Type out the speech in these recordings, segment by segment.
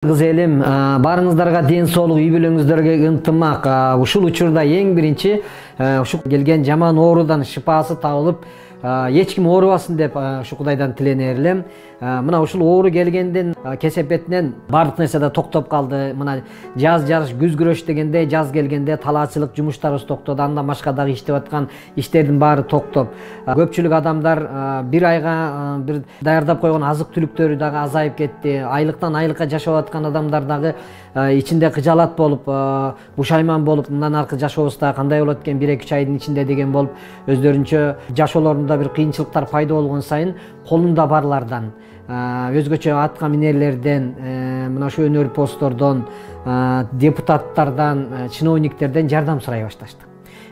Кыз элим, барыңыздарга ден соолук, үй бүлөңүздөргө ынтымак. Ушул учурда эң биринчи ушул келген жаман оорудан шыпаасы табылып, эч ким оорубасын деп ушу Кудайдан тиленер элем. Мына ушул оору келгенден кесепетинен бардык нерсе да токтоп калды. Мына жаз күз күрөш дегенде, жаз келгенде талаачылык жумуштарыбыз токтоду. Андан башка дагы иштеп аткан иштердин баары токтоп. Көпчүлүк адамдар бир айга бир даярдап койгон азык түлүктөрү дагы азайып кетти. Айлыктан айлыкка жашап аткан адамдар дагы ичинде кыжалат болуп, бушайман болуп, мындан аркы жашообуз да кандай болот экен 1-2 айдын ичинде деген болуп, өздөрүнчө жашоолорунда бир кыйынчылыктар пайда болгон сайын колунда барлардан, өзгөчө атка минерлерден, мына ушу өнөр посттордон, депутаттардан, чиновниктерден жардам сурай башташты.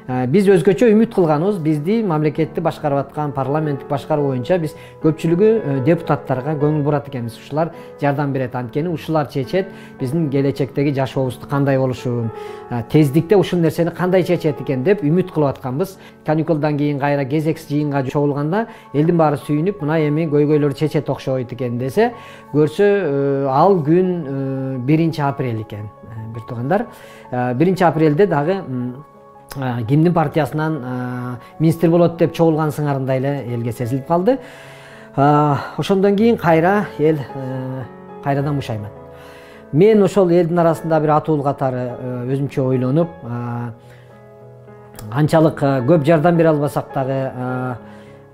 Биз өзгөчө үмүт кылганыбыз, бизди мамлекетти башкарып аткан, парламенттик башкаруу боюнча биз көпчүлүгү депутаттарга көңүл бурат экенбиз. Ушулар жардам берет, анткени ушулар чечет биздин келечектеги жашообузду кандай болушун, тездикте ушул нерсени кандай чечет экен деп үмүт кылып атканбыз. Каникулдан кийин кайра кезекс жыйынга чогулганда элдин баары сүйүнүп, мына эми көйгөйлөр чечет окшойт экен десе, көрсө ал күн 1-апрель экен. Бир туугандар, 1-апрелде дагы кимдин партиясынан министр болот деп чогулган сыңарындай эле элге сезилип калды. Ошондон кийин кайра эл кайрадан бушайман. Мен ошол элдин арасында бир атуул катары өзүмчө ойлонуп, канчалык көп жардам бере албасак дагы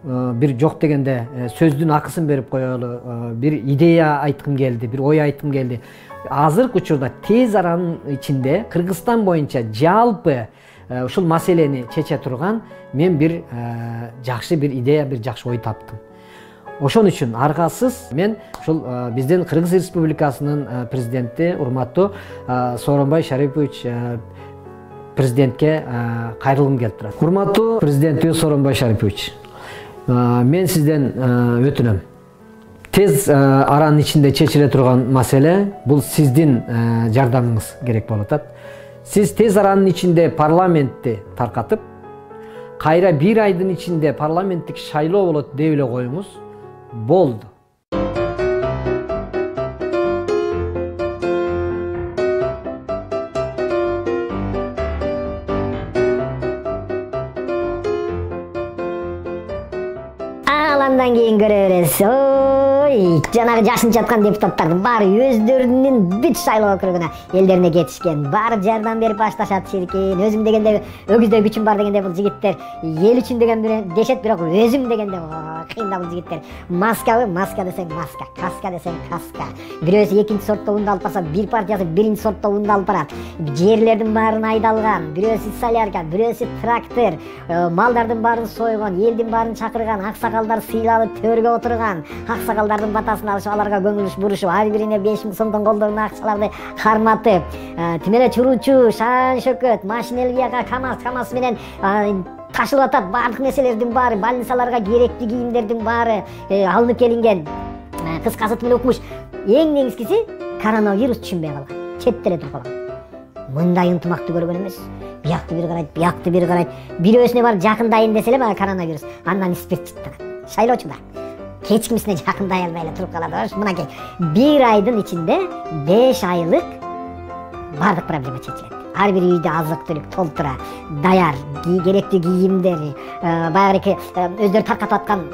бир жок дегенде сөздүн акысын берип коелу, бир идея айткым келди, бир ой айткым келди. Азыркы учурда тез аранын ичинде Кыргызстан боюнча жалпы ушул маселени чече турган мен бир жакшы бир идея, бир жакшы ой таптым. Ошон үчүн аргасыз мен ушул биздин Кыргыз Республикасынын президенти урматтуу Сооронбай Шарипович президентке кайрылгым келип турат. Урматтуу президентибиз Сооронбай Шарипович, мен сизден өтүнөм. Тез аранын ичинде чечиле турган маселе бул сиздин жардамыңыз керек болуп атат. Siz tez aranın içinde parlamentти tarkatıp, kayra bir aydın içinde parlamenttik şayloo bolot dep эле koyuңуз, boldu. Alandan keyin göre beresiz. Жанагы жашын жаткан депутаттардын баары өздөрүнүн бүт шайлоо округуна элдерине кетишкен, баары жардам берип башташат ширкин. Өзүм дегенде өгүздөй күчүм бар дегенде бул жигиттер эл үчүн деген дешет, бирок өзүм дегенде кыйында бул жигиттер. Маскабы, маска десең маска, каска десең каска. Бирөөсү экинчи сортто унду алып барса, бир партиясы биринчи сортто унду алып барат. Жерлердин баарын айдалган, бирөөсү солярка, бирөөсү трактор, малдардын баарын сойгон, элдин баарын чакырган, аксакалдар сыйланып төргө отурган, аксакалдардын батасын алышып, аларга көңүл бурушуп, ар бирине 5 000 сомдон колдоруна акчаларды карматып, тимеле чуручу, шан шөкөт, машинелгияга КамАЗ менен ташылып атат. Бардык нерселердин баары, больницаларга керектүү кийимдердин баары алынып келинген. Кыскасы тимеле укмуш. Эң негизгиси коронавирус түшүнбөй калган, четте эле туруп калган. Мындай ынтымакты көргөн эмес. Биякты бир карайт, биякты бир карайт. Бирөөсүнө бар жакындайын десе эле баягы коронавирус, андан спирт чыттырат. Шайлоочу да эч кимисине жакындай албай эле туруп калат. Мынакей бир айдын ичинде 5 айлык бардык проблема чечилет. Ар бир үйдө азык түлүк толтура, даяр, керектүү кийимдер, баягы өздөрү таркатып аткан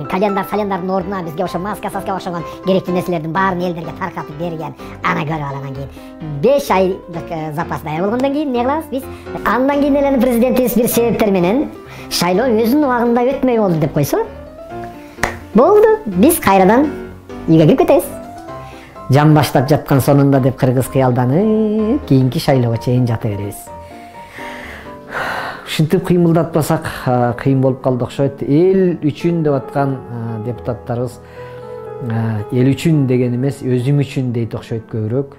кальяндардын ордуна бизге ошо маска-саска окшогон керектүү нерселердин баарын элдерге таркатып берген. Ана көрүп алгандан кийин 5 айлык запас даяр болгондон кийин эмне кылабыз биз? Андан кийин эле президентибиз бир себептер менен шайлоо өзүнүн убагында өтмөй болду деп койсо, болду, биз кайрадан үйгө кирип кетебиз. Жан баштап жаткан сонунда деп кыргыз кыялданып, кийинки шайлоого чейин жата беребиз. Ушинтип кыймылдатпасак кыйын болуп калды окшойт. Эл үчүн деп аткан депутаттарыбыз эл үчүн деген эмес, өзүм үчүн дейт окшойт көбүрөөк.